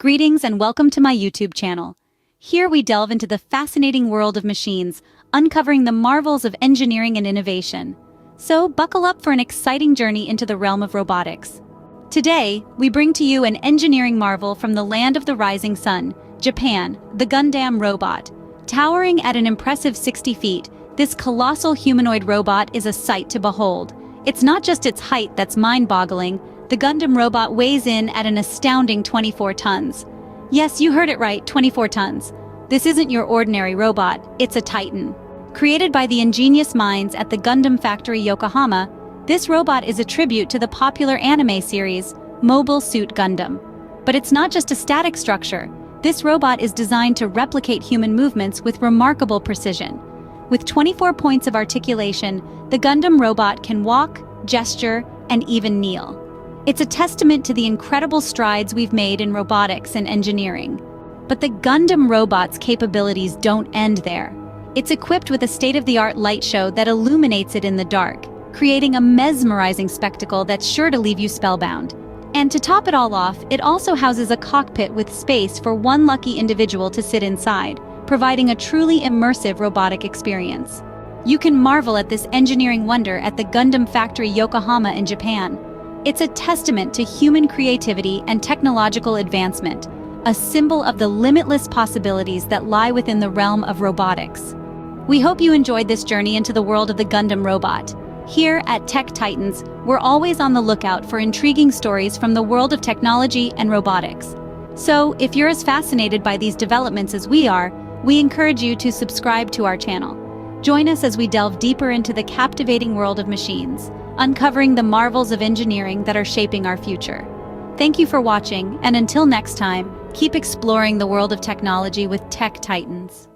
Greetings and welcome to my YouTube channel. Here we delve into the fascinating world of machines, uncovering the marvels of engineering and innovation. So buckle up for an exciting journey into the realm of robotics. Today, we bring to you an engineering marvel from the land of the rising sun, Japan, the Gundam robot. Towering at an impressive 60 feet, this colossal humanoid robot is a sight to behold. It's not just its height that's mind-boggling. The Gundam robot weighs in at an astounding 24 tons. Yes, you heard it right, 24 tons. This isn't your ordinary robot, it's a titan. Created by the ingenious minds at the Gundam factory Yokohama, this robot is a tribute to the popular anime series, Mobile Suit Gundam. But it's not just a static structure. This robot is designed to replicate human movements with remarkable precision. With 24 points of articulation, the Gundam robot can walk, gesture, and even kneel. It's a testament to the incredible strides we've made in robotics and engineering. But the Gundam robot's capabilities don't end there. It's equipped with a state-of-the-art light show that illuminates it in the dark, creating a mesmerizing spectacle that's sure to leave you spellbound. And to top it all off, it also houses a cockpit with space for one lucky individual to sit inside, providing a truly immersive robotic experience. You can marvel at this engineering wonder at the Gundam factory Yokohama in Japan. It's a testament to human creativity and technological advancement, a symbol of the limitless possibilities that lie within the realm of robotics. We hope you enjoyed this journey into the world of the Gundam robot. Here at Tech Titans, we're always on the lookout for intriguing stories from the world of technology and robotics. So, if you're as fascinated by these developments as we are, we encourage you to subscribe to our channel. Join us as we delve deeper into the captivating world of machines, uncovering the marvels of engineering that are shaping our future. Thank you for watching, and until next time, keep exploring the world of technology with Tech Titans.